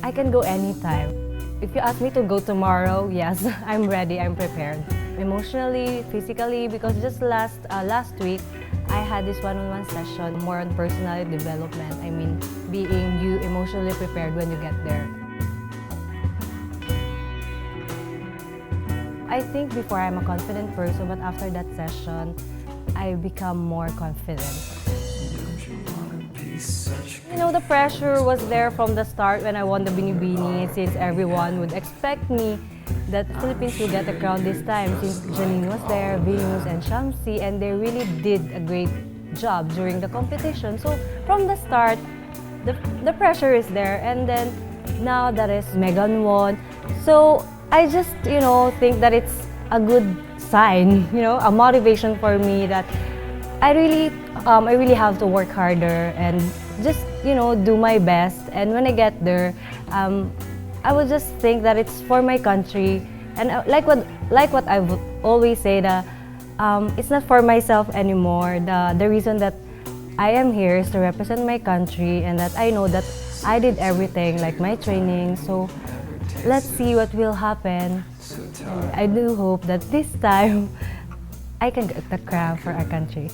I can go anytime. If you ask me to go tomorrow, yes, I'm ready, I'm prepared. Emotionally, physically, because just last week, I had this one-on-one session more on personality development. I mean, being you emotionally prepared when you get there. I think before I'm a confident person, but after that session, I become more confident. You know, the pressure was there from the start when I won the Binibini, since everyone would expect me that Philippines will get the crown this time, since Janine was there, Venus and Shamsi, and they really did a great job during the competition. So from the start, the pressure is there, and then now that is Megan won. So I just, think that it's a good sign, a motivation for me that I really have to work harder and just, do my best. And when I get there, I would just think that it's for my country. And like what I would always say, that it's not for myself anymore. The reason that I am here is to represent my country, and that I know that I did everything, like my training. So let's see what will happen. And I do hope that this time I can get the crown for our country.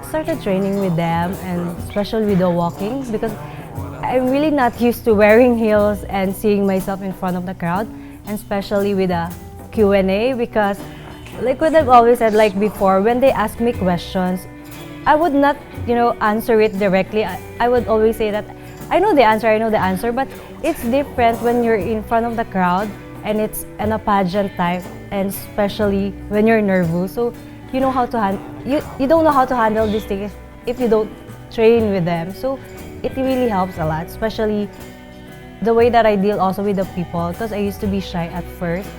Started training with them, and especially with the walking, because I'm really not used to wearing heels and seeing myself in front of the crowd, and especially with a Q&A, because like what I've always said, like before, when they ask me questions, I would not, answer it directly. I would always say that I know the answer, but it's different when you're in front of the crowd and it's in a pageant type, and especially when you're nervous. So you know how to you don't know how to handle these things if you don't train with them. So it really helps a lot, especially the way that I deal also with the people, because I used to be shy at first.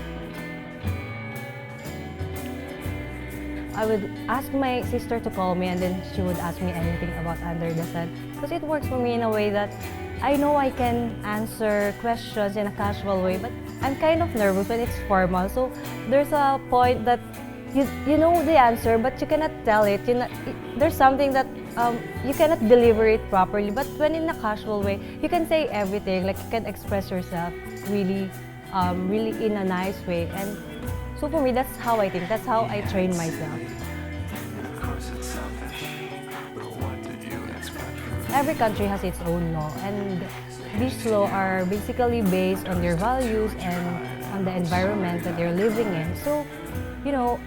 I would ask my sister to call me, and then she would ask me anything about Under the Sun, because it works for me in a way that I know I can answer questions in a casual way, but I'm kind of nervous when it's formal. So there's a point that you know the answer, but you cannot tell it. There's something that you cannot deliver it properly. But when in a casual way, you can say everything. Like you can express yourself really, really in a nice way. And so for me, that's how I think. That's how I train myself. Every country has its own law, and these laws are basically based on their values and on the environment that they're living in. So,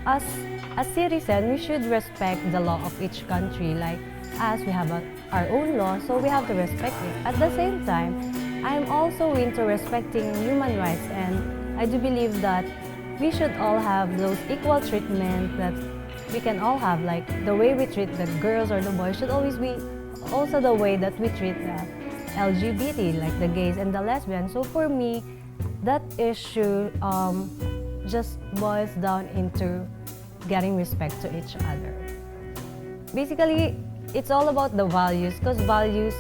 as a citizen, we should respect the law of each country. Like us, we have our own law, so we have to respect it. At the same time, I'm also into respecting human rights, and I do believe that we should all have those equal treatment that we can all have. Like the way we treat the girls or the boys should always be also the way that we treat the LGBT, like the gays and the lesbians. So for me, that issue just boils down into getting respect to each other. Basically, it's all about the values, because values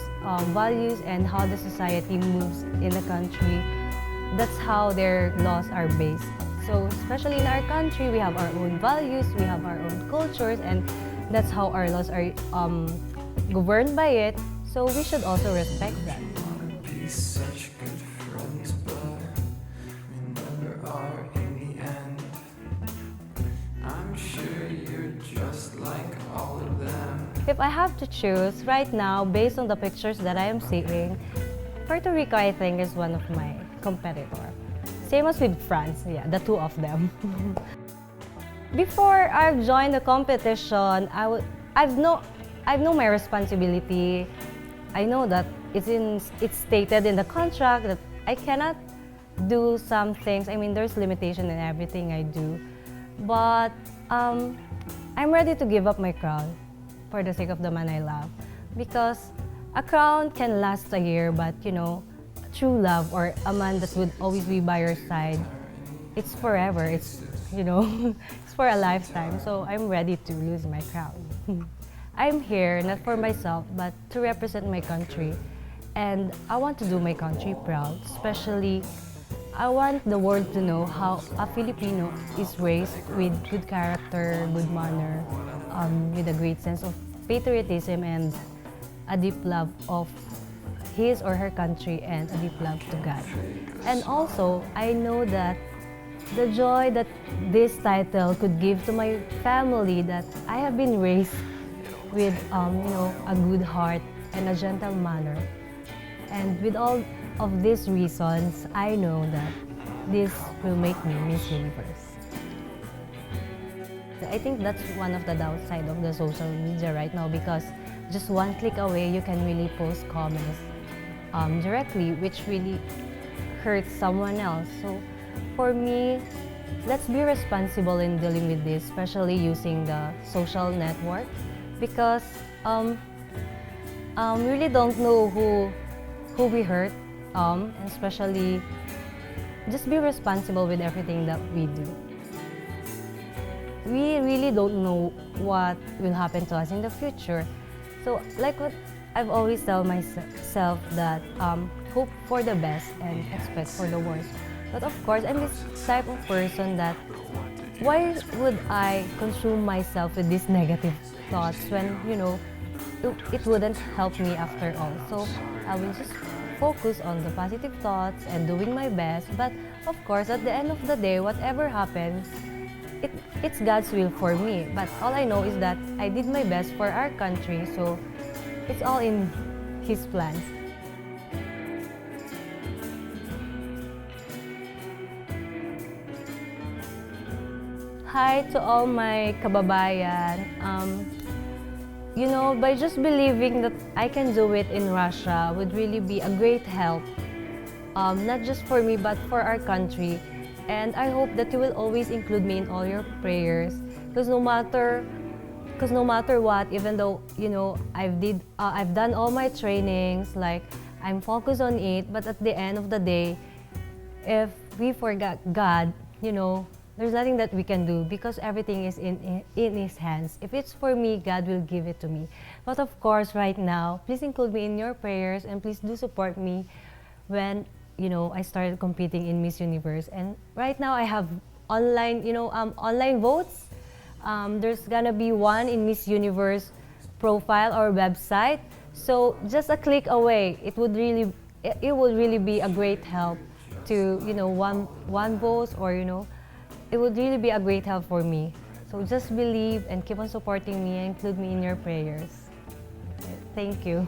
and how the society moves in the country, that's how their laws are based. So especially in our country, we have our own values, we have our own cultures, and that's how our laws are governed by it. So we should also respect that. If I have to choose right now, based on the pictures that I am seeing, Puerto Rico, I think, is one of my competitors. Same as with France, yeah, the two of them. Before I've joined the competition, I've known my responsibility. I know that it's stated in the contract that I cannot do some things. I mean, there's limitation in everything I do. But I'm ready to give up my crown for the sake of the man I love. Because a crown can last a year, but true love or a man that would always be by your side, it's forever. It's, it's for a lifetime. So I'm ready to lose my crown. I'm here not for myself, but to represent my country. And I want to do my country proud, especially I want the world to know how a Filipino is raised with good character, good manner, with a great sense of patriotism and a deep love of his or her country and a deep love to God. And also, I know that the joy that this title could give to my family, that I have been raised with a good heart and a gentle manner. And with all of these reasons, I know that this will make me Miss Universe. I think that's one of the downside of the social media right now, because just one click away, you can really post comments directly, which really hurts someone else. So for me, let's be responsible in dealing with this, especially using the social network, because we really don't know who we hurt, and especially just be responsible with everything that we do. We really don't know what will happen to us in the future. So like what I've always tell myself, that hope for the best and expect for the worst. But of course, I'm this type of person that why would I consume myself with these negative thoughts when, it wouldn't help me after all. So I will just focus on the positive thoughts and doing my best. But of course, at the end of the day, whatever happens, it's God's will for me. But all I know is that I did my best for our country, so it's all in His plans. Hi to all my kababayan. By just believing that I can do it in Russia would really be a great help, not just for me but for our country. And I hope that you will always include me in all your prayers, because no matter what, even though I've done all my trainings, like I'm focused on it, but at the end of the day, if we forget God, there's nothing that we can do, because everything is in His hands. If it's for me, God will give it to me. But of course, right now, please include me in your prayers, and please do support me when I started competing in Miss Universe. And right now, I have online votes. There's gonna be one in Miss Universe profile or website. So just a click away, it would really be a great help to one vote, or it would really be a great help for me. So just believe and keep on supporting me and include me in your prayers. Thank you.